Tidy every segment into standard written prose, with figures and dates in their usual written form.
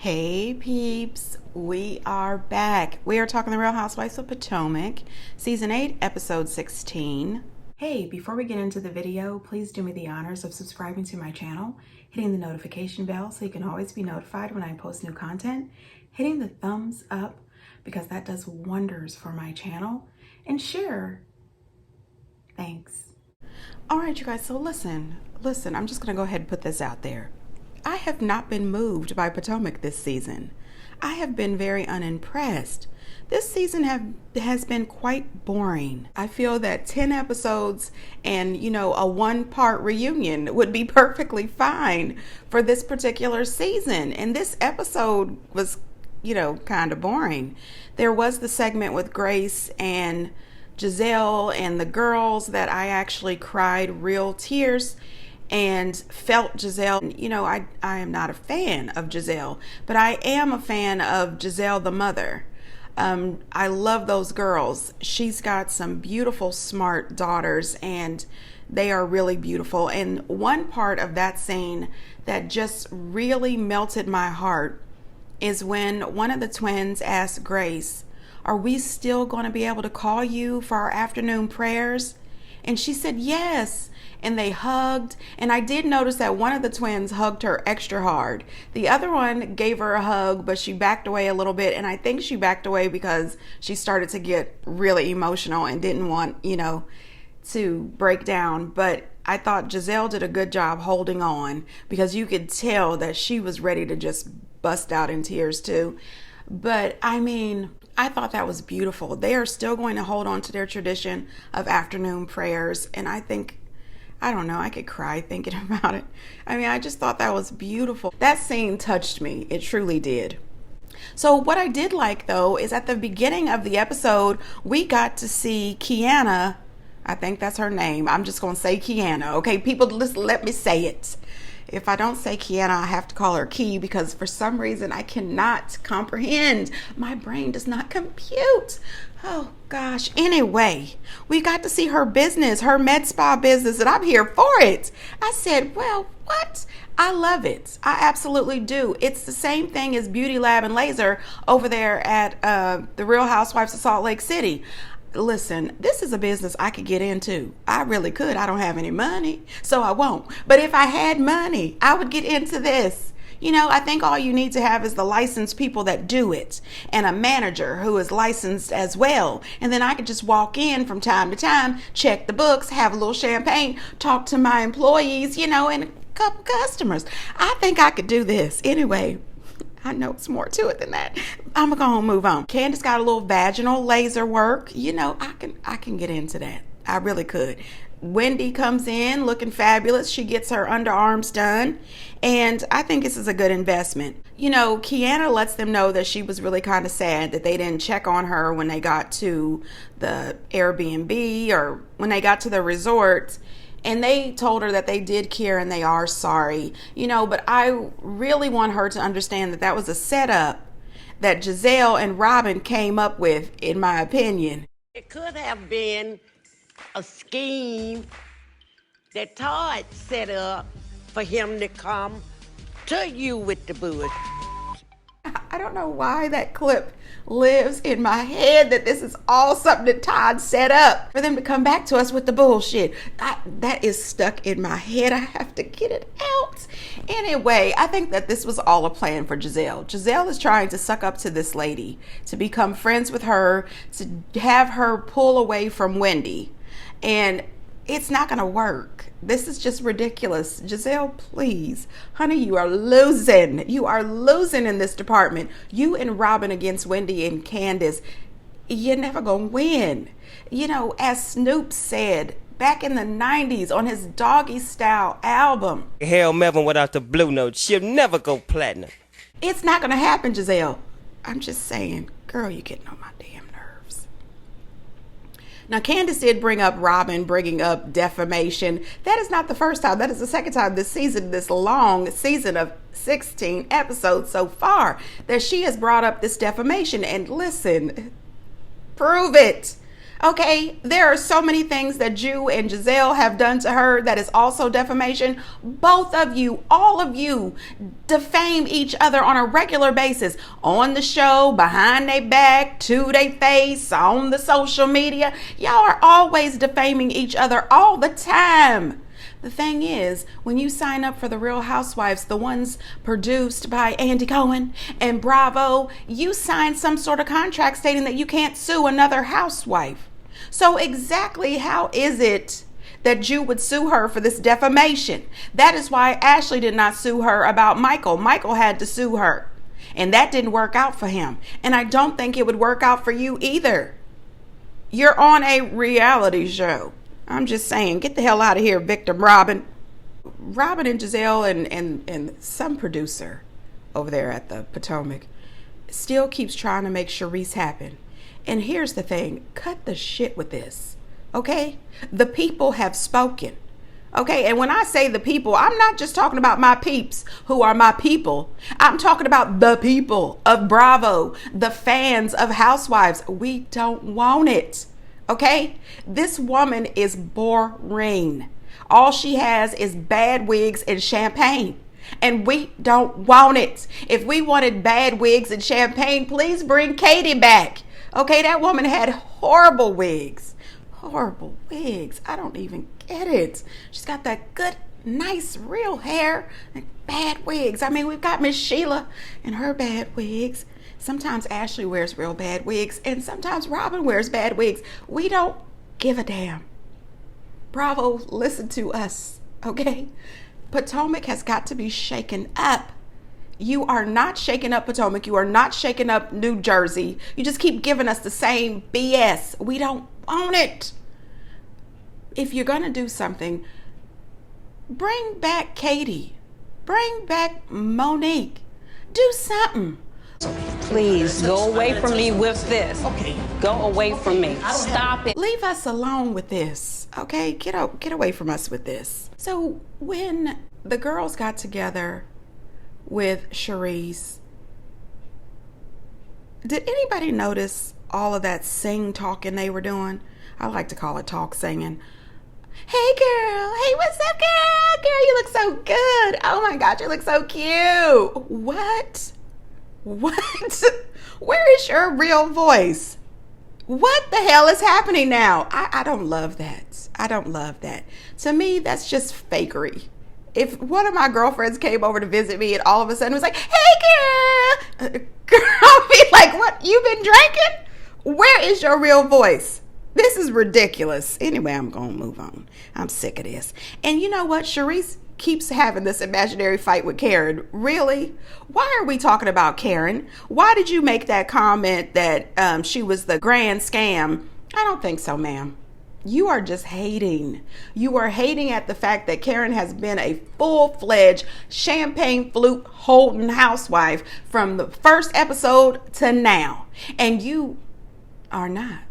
Hey peeps, we are back. We are talking the Real Housewives of Potomac, Season 8, Episode 16. Hey, before we get into the video, please do me the honors of subscribing to my channel, hitting the notification bell so you can always be notified when I post new content, hitting the thumbs up because that does wonders for my channel, and share. Thanks. All right, you guys, so listen, I'm just going to go ahead and put this out there. I have not been moved by Potomac this season. I have been very unimpressed. This season has been quite boring. I feel that 10 episodes and, a one-part reunion would be perfectly fine for this particular season. And this episode was, kind of boring. There was the segment with Grace and Giselle and the girls that I actually cried real tears and felt Giselle. I am not a fan of Giselle, but I am a fan of Giselle the mother. I love those girls. She's got some beautiful, smart daughters, and they are really beautiful. And one part of that scene that just really melted my heart is when one of the twins asked Grace, "Are we still going to be able to call you for our afternoon prayers?" And she said, "Yes." And they hugged. And I did notice that one of the twins hugged her extra hard. The other one gave her a hug, but she backed away a little bit. And I think she backed away because she started to get really emotional and didn't want, to break down. But I thought Giselle did a good job holding on because you could tell that she was ready to just bust out in tears too. But I thought that was beautiful. They are still going to hold on to their tradition of afternoon prayers. And I could cry thinking about it. I just thought that was beautiful. That scene touched me. It truly did. So what I did like, though, is at the beginning of the episode, we got to see Kiana. I think that's her name. I'm just going to say Kiana. Okay, people, just let me say it. If I don't say Kiana, I have to call her Key because for some reason I cannot comprehend. My brain does not compute. Oh gosh. Anyway, we got to see her business, her med spa business, and I'm here for it. I said, well, what? I love it. I absolutely do. It's the same thing as Beauty Lab and Laser over there at the Real Housewives of Salt Lake City. Listen, this is a business I could get into. I really could. I don't have any money, so I won't. But if I had money, I would get into this. I think all you need to have is the licensed people that do it and a manager who is licensed as well. And then I could just walk in from time to time, check the books, have a little champagne, talk to my employees, and a couple customers. I think I could do this. Anyway, I know it's more to it than that. I'm gonna move on. Candace got a little vaginal laser work. I can get into that. I really could. Wendy comes in looking fabulous. She gets her underarms done. And I think this is a good investment. Kiana lets them know that she was really kind of sad that they didn't check on her when they got to the Airbnb or when they got to the resort. And they told her that they did care and they are sorry, but I really want her to understand that that was a setup that Giselle and Robin came up with, in my opinion. It could have been a scheme that Todd set up for him to come to you with the bush. I don't know why that clip lives in my head, that this is all something that Todd set up for them to come back to us with the bullshit. That is stuck in my head. I have to get it out. Anyway, I think that this was all a plan for Giselle. Giselle is trying to suck up to this lady, to become friends with her, to have her pull away from Wendy. And it's not going to work. This is just ridiculous. Giselle, please. Honey, you are losing. You are losing in this department. You and Robin against Wendy and Candace. You're never going to win. As Snoop said back in the 90s on his Doggy Style album. Hail Melvin without the blue note. She'll never go platinum. It's not going to happen, Giselle. I'm just saying, girl, you're getting on my damn nerves. Now, Candace did bring up Robin bringing up defamation. That is not the first time. That is the second time this season, this long season of 16 episodes so far, that she has brought up this defamation. And listen, prove it. Okay, there are so many things that Jew and Giselle have done to her that is also defamation. Both of you, all of you, defame each other on a regular basis. On the show, behind their back, to their face, on the social media. Y'all are always defaming each other all the time. The thing is, when you sign up for the Real Housewives, the ones produced by Andy Cohen and Bravo, you sign some sort of contract stating that you can't sue another housewife. So exactly how is it that Jew would sue her for this defamation? That is why Ashley did not sue her about Michael. Michael had to sue her, and that didn't work out for him. And I don't think it would work out for you either. You're on a reality show. I'm just saying, get the hell out of here, victim Robin. Robin and Giselle and some producer over there at the Potomac still keeps trying to make Charisse happen. And here's the thing, cut the shit with this, okay? The people have spoken, okay? And when I say the people, I'm not just talking about my peeps who are my people. I'm talking about the people of Bravo, the fans of Housewives. We don't want it. Okay, this woman is boring. All she has is bad wigs and champagne, and we don't want it. If we wanted bad wigs and champagne, please bring Katie back. Okay, that woman had horrible wigs. Horrible wigs. I don't even get it. She's got that good, nice, real hair and bad wigs. I mean, we've got Miss Sheila and her bad wigs. Sometimes Ashley wears real bad wigs, and sometimes Robin wears bad wigs. We don't give a damn. Bravo, listen to us, okay? Potomac has got to be shaken up. You are not shaking up Potomac. You are not shaking up New Jersey. You just keep giving us the same BS. We don't want it. If you're going to do something, bring back Katie. Bring back Monique. Do something. Please go away from me with this. Okay. Go away from me. Stop it. Leave us alone with this. Okay? Get away from us with this. So when the girls got together with Charisse, did anybody notice all of that sing talking they were doing? I like to call it talk singing. Hey girl, hey, what's up girl? Girl, you look so good. Oh my God, you look so cute. What? Where is your real voice? What the hell is happening now? I don't love that. I don't love that. To me, that's just fakery. If one of my girlfriends came over to visit me and all of a sudden was like, hey girl, I'll be like, what, you been drinking? Where is your real voice? This is ridiculous. Anyway, I'm going to move on. I'm sick of this. And you know what? Charisse keeps having this imaginary fight with Karen. Really? Why are we talking about Karen? Why did you make that comment that she was the grand scam? I don't think so, ma'am. You are just hating. You are hating at the fact that Karen has been a full-fledged champagne flute holding housewife from the first episode to now. And you are not.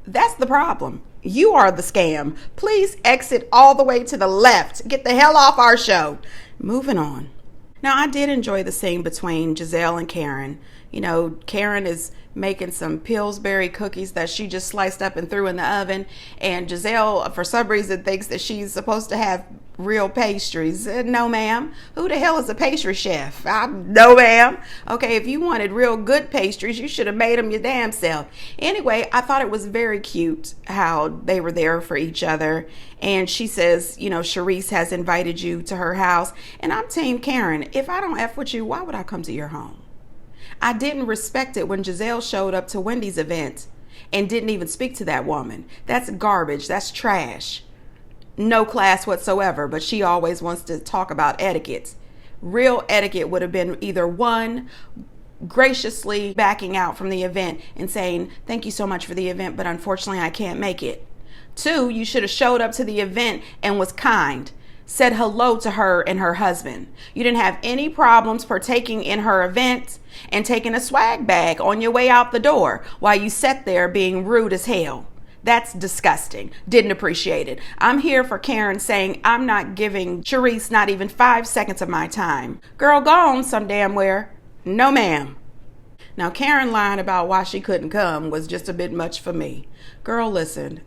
That's the problem. You are the scam. Please exit all the way to the left. Get the hell off our show. Moving on. Now, I did enjoy the scene between Giselle and Karen. You know, Karen is making some Pillsbury cookies that she just sliced up and threw in the oven. And Giselle, for some reason, thinks that she's supposed to have real pastries. No, ma'am. Who the hell is a pastry chef? No, ma'am. Okay, if you wanted real good pastries, you should have made them your damn self. Anyway, I thought it was very cute how they were there for each other. And she says, you know, Charisse has invited you to her house. And I'm Team Karen. If I don't F with you, why would I come to your home? I didn't respect it when Giselle showed up to Wendy's event and didn't even speak to that woman. That's garbage. That's trash. No class whatsoever, but she always wants to talk about etiquette. Real etiquette would have been either one, graciously backing out from the event and saying, thank you so much for the event, but unfortunately I can't make it. Two, you should have showed up to the event and was kind. Said hello to her and her husband. You didn't have any problems partaking in her event and taking a swag bag on your way out the door while you sat there being rude as hell. That's disgusting. Didn't appreciate it. I'm here for Karen saying I'm not giving Charisse not even 5 seconds of my time. Girl, go on some damn where. No, ma'am. Now, Karen lying about why she couldn't come was just a bit much for me. Girl, listen,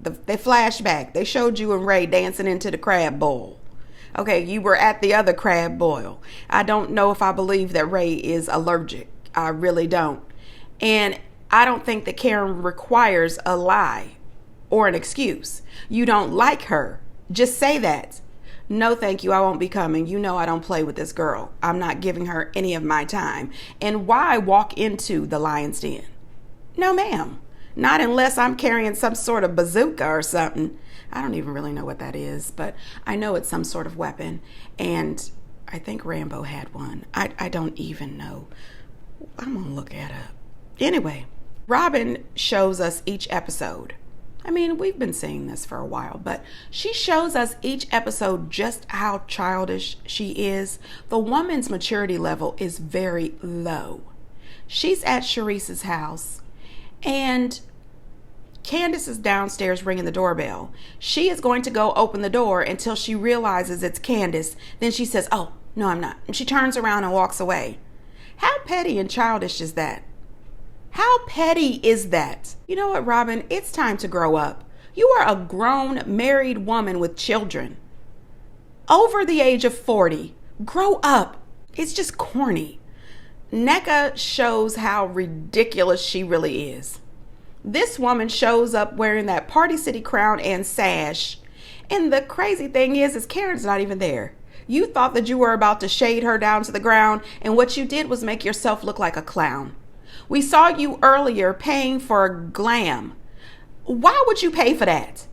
they flashed back. They showed you and Ray dancing into the crab boil. Okay, you were at the other crab boil. I don't know if I believe that Ray is allergic. I really don't. And I don't think that Karen requires a lie or an excuse. You don't like her. Just say that. No, thank you. I won't be coming. You know I don't play with this girl. I'm not giving her any of my time. And why walk into the lion's den? No, ma'am. Not unless I'm carrying some sort of bazooka or something. I don't even really know what that is, but I know it's some sort of weapon. And I think Rambo had one. I don't even know. I'm going to look it up. Anyway, Robin shows us each episode. I mean, we've been seeing this for a while, but she shows us each episode just how childish she is. The woman's maturity level is very low. She's at Charisse's house, and Candace is downstairs ringing the doorbell. She is going to go open the door until she realizes it's Candace. Then she says, "Oh, no, I'm not." And she turns around and walks away. How petty and childish is that? How petty is that? You know what, Robin? It's time to grow up. You are a grown, married woman with children. Over the age of 40. Grow up. It's just corny. Nneka shows how ridiculous she really is. This woman shows up wearing that Party City crown and sash. And the crazy thing is Karen's not even there. You thought that you were about to shade her down to the ground, and what you did was make yourself look like a clown. We saw you earlier paying for glam. Why would you pay for that?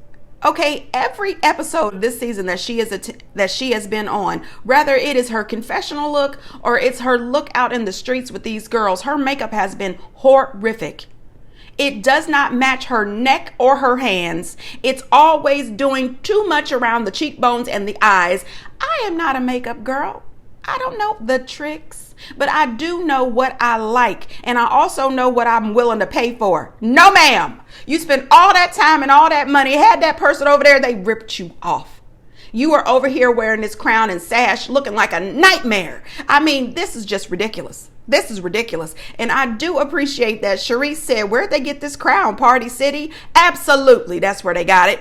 Okay, every episode this season that she has been on, whether it is her confessional look or it's her look out in the streets with these girls, her makeup has been horrific. It does not match her neck or her hands. It's always doing too much around the cheekbones and the eyes. I am not a makeup girl. I don't know the tricks, but I do know what I like, and I also know what I'm willing to pay for. No, ma'am. You spent all that time and all that money, had that person over there, they ripped you off. You are over here wearing this crown and sash looking like a nightmare. I mean, this is just ridiculous. This is ridiculous. And I do appreciate that Charisse said, where'd they get this crown? Party City? Absolutely, that's where they got it.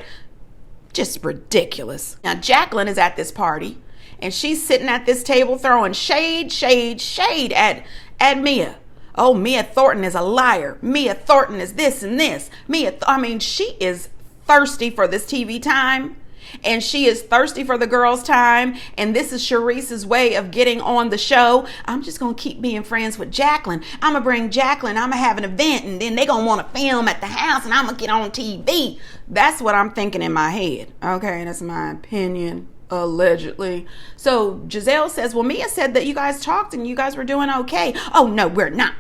Just ridiculous. Now, Jacqueline is at this party, and she's sitting at this table throwing shade at Mia. Oh, Mia Thornton is a liar. Mia Thornton is this and this. She is thirsty for this TV time. And she is thirsty for the girls' time. And this is Charisse's way of getting on the show. I'm just going to keep being friends with Jacqueline. I'm going to bring Jacqueline. I'm going to have an event. And then they're going to want to film at the house. And I'm going to get on TV. That's what I'm thinking in my head. Okay, that's my opinion. Allegedly. So Giselle says, well, Mia said that you guys talked and you guys were doing okay. Oh, no, we're not.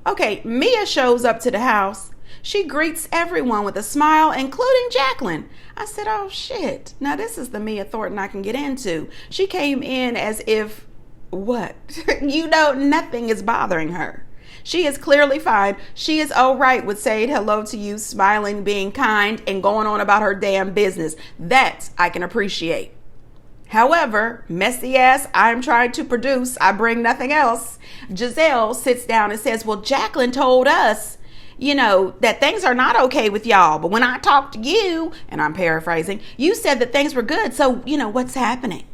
Okay, Mia shows up to the house. She greets everyone with a smile, including Jacqueline. I said, oh, shit. Now, this is the Mia Thornton I can get into. She came in as if, what? Nothing is bothering her. She is clearly fine. She is all right with saying hello to you, smiling, being kind, and going on about her damn business. That I can appreciate. However, messy ass I'm trying to produce, I bring nothing else. Giselle sits down and says, well, Jacqueline told us, that things are not okay with y'all. But when I talked to you, and I'm paraphrasing, you said that things were good. So, what's happening?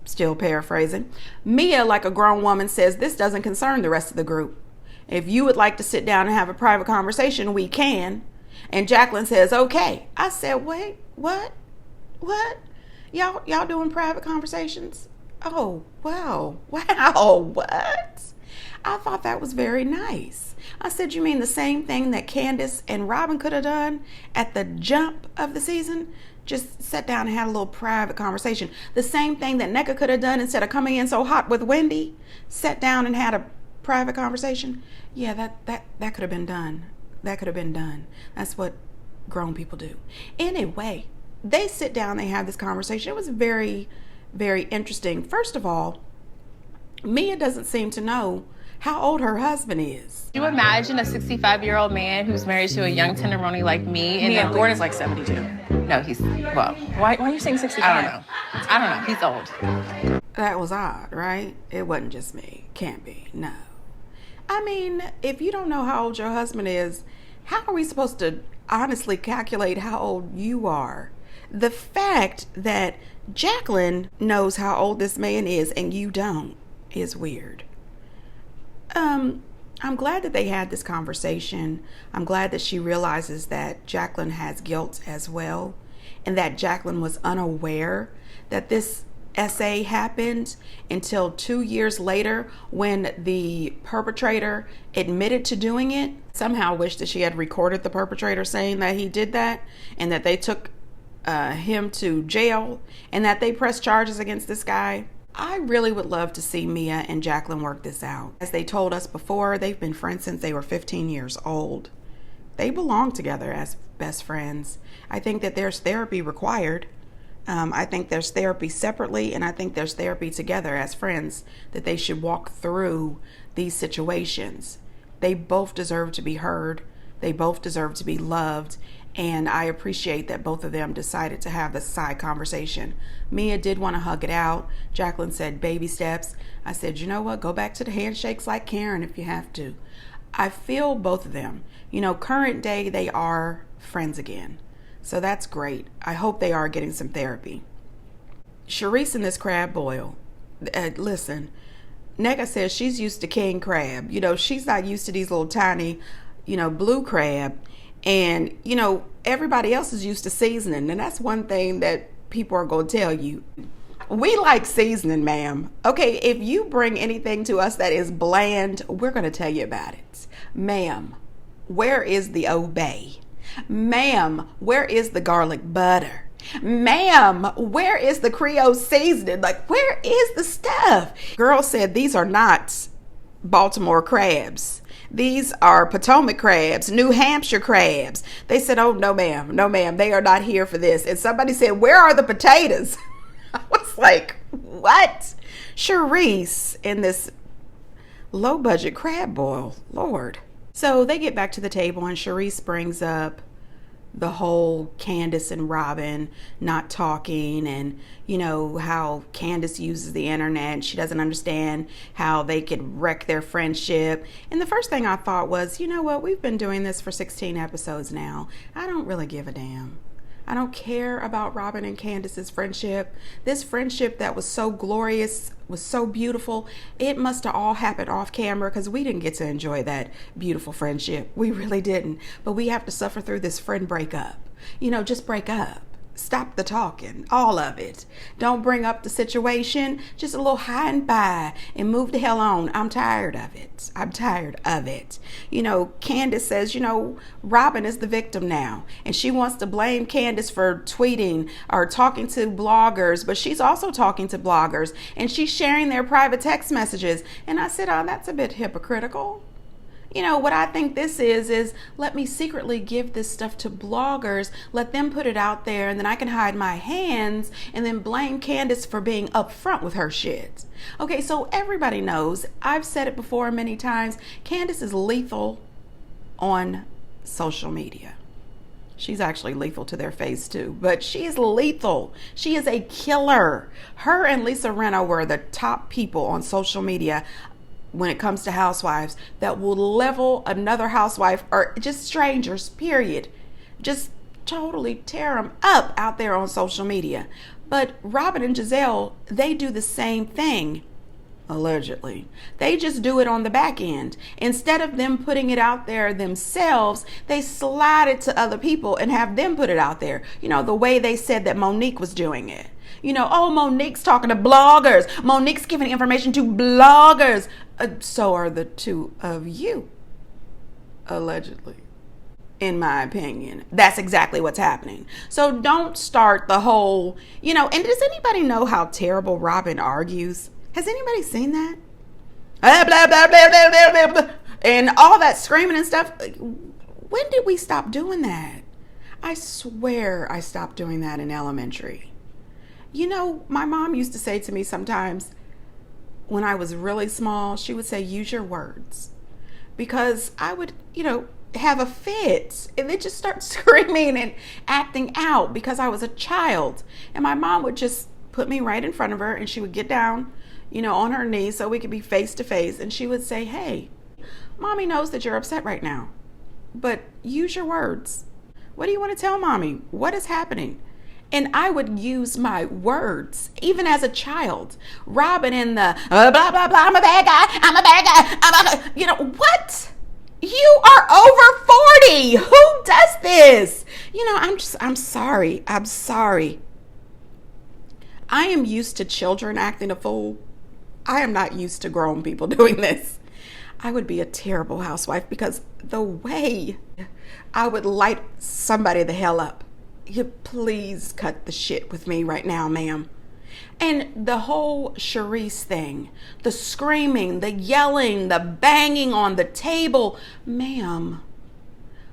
Still paraphrasing. Mia, like a grown woman, says this doesn't concern the rest of the group. If you would like to sit down and have a private conversation, we can. And Jacqueline says, okay. I said, wait, what? Y'all doing private conversations? Oh, wow, what? I thought that was very nice. I said, you mean the same thing that Candace and Robin could have done at the jump of the season? Just sat down and had a little private conversation. The same thing that Nneka could have done instead of coming in so hot with Wendy. Sat down and had a private conversation. Yeah, that could have been done. That could have been done. That's what grown people do. Anyway, they sit down, they have this conversation. It was very, very interesting. First of all, Mia doesn't seem to know how old her husband is. Can you imagine a 65-year-old man who's married to a young tenderoni like me? And Mia Thornton's like 72. No, he's, well. Why are you saying 65? I don't know. He's old. That was odd, right? It wasn't just me. Can't be. No. I mean, if you don't know how old your husband is, how are we supposed to honestly calculate how old you are? The fact that Jacqueline knows how old this man is and you don't is weird. I'm glad that they had this conversation. I'm glad that she realizes that Jacqueline has guilt as well, and that Jacqueline was unaware that this essay happened until 2 years later when the perpetrator admitted to doing it. Somehow wished that she had recorded the perpetrator saying that he did that, and that they took him to jail, and that they pressed charges against this guy. I really would love to see Mia and Jacqueline work this out. As they told us before, they've been friends since they were 15 years old. They belong together as best friends. I think that there's therapy required. I think there's therapy separately, and I think there's therapy together as friends, that they should walk through these situations. They both deserve to be heard. They both deserve to be loved. And I appreciate that both of them decided to have this side conversation. Mia did want to hug it out. Jacqueline said baby steps. I said, you know what? Go back to the handshakes like Karen if you have to. I feel both of them. You know, current day, they are friends again. So that's great. I hope they are getting some therapy. Sharice and this crab boil. Listen, Nega says she's used to king crab. You know, she's not used to these little tiny, blue crab. And, everybody else is used to seasoning. And that's one thing that people are going to tell you. We like seasoning, ma'am. Okay, if you bring anything to us that is bland, we're going to tell you about it. Ma'am, where is the Old Bay? Ma'am, where is the garlic butter? Ma'am, where is the Creole seasoning? Like, where is the stuff? Girl said these are not Baltimore crabs. These are Potomac crabs, New Hampshire crabs. They said, oh, no, ma'am. No, ma'am. They are not here for this. And somebody said, where are the potatoes? I was like, what? Sharice in this low budget crab boil. Lord. So they get back to the table and Sharice brings up the whole Candace and Robin not talking, and how Candace uses the internet and she doesn't understand how they could wreck their friendship. And the first thing I thought was, you know what, we've been doing this for 16 episodes now. I don't really give a damn. I don't care about Robin and Candace's friendship. This friendship that was so glorious, was so beautiful, it must have all happened off camera because we didn't get to enjoy that beautiful friendship. We really didn't. But we have to suffer through this friend breakup. Just break up. Stop the talking, all of it. Don't bring up the situation. Just a little high and by and move the hell on. I'm tired of it. I'm tired of it. Candace says, Robin is the victim now. And she wants to blame Candace for tweeting or talking to bloggers. But she's also talking to bloggers. And she's sharing their private text messages. And I said, oh, that's a bit hypocritical. What I think this is let me secretly give this stuff to bloggers, let them put it out there, and then I can hide my hands and then blame Candace for being upfront with her shit. Okay, so everybody knows, I've said it before many times, Candace is lethal on social media. She's actually lethal to their face too, but she's lethal. She is a killer. Her and Lisa Rinna were the top people on social media when it comes to housewives that will level another housewife or just strangers, period. Just totally tear them up out there on social media. But Robin and Giselle, they do the same thing, allegedly. They just do it on the back end. Instead of them putting it out there themselves, they slide it to other people and have them put it out there. The way they said that Monique was doing it. Oh, Monique's talking to bloggers. Monique's giving information to bloggers. So are the two of you, allegedly. In my opinion, that's exactly what's happening. So don't start the whole, and does anybody know how terrible Robin argues? Has anybody seen that? Blah, blah, blah, blah, blah, blah, blah, and all that screaming and stuff. When did we stop doing that? I swear I stopped doing that in elementary. My mom used to say to me sometimes when I was really small, she would say, use your words. Because I would, have a fit and then just start screaming and acting out because I was a child. And my mom would just put me right in front of her and she would get down, on her knees so we could be face to face. And she would say, hey, Mommy knows that you're upset right now, but use your words. What do you want to tell mommy? What is happening? And I would use my words, even as a child. Robin in the blah, blah, blah, I'm a bad guy, I'm a bad guy, you know, what? You are over 40. Who does this? You know, I'm sorry. I'm sorry. I am used to children acting a fool. I am not used to grown people doing this. I would be a terrible housewife because the way I would light somebody the hell up. You please cut the shit with me right now, ma'am. And the whole Charisse thing, the screaming, the yelling, the banging on the table. Ma'am,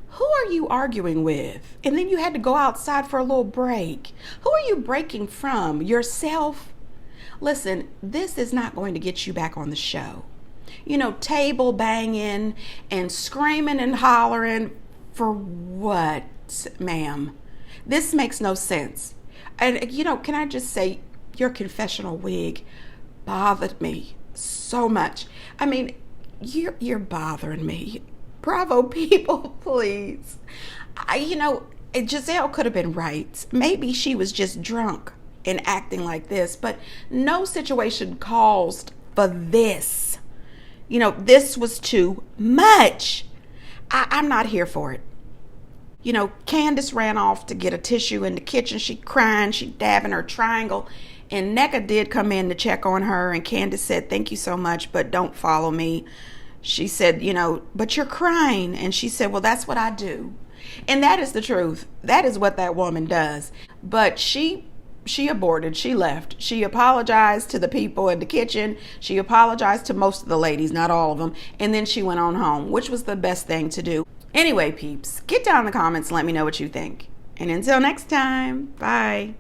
who are you arguing with? And then you had to go outside for a little break. Who are you breaking from? Yourself? Listen, this is not going to get you back on the show. You know, table banging and screaming and hollering for what, ma'am? This makes no sense. And, you know, can I just say, your confessional wig bothered me so much. I mean, you're bothering me. Bravo, people, please. You know, Giselle could have been right. Maybe she was just drunk and acting like this, but no situation caused for this. You know, this was too much. I'm not here for it. You know, Candace ran off to get a tissue in the kitchen. She crying, she dabbing her triangle. And Nneka did come in to check on her. And Candace said, thank you so much, but don't follow me. She said, you know, but you're crying. And she said, well, that's what I do. And that is the truth. That is what that woman does. But she aborted. She left. She apologized to the people in the kitchen. She apologized to most of the ladies, not all of them. And then she went on home, which was the best thing to do. Anyway, peeps, get down in the comments and let me know what you think. And until next time, bye.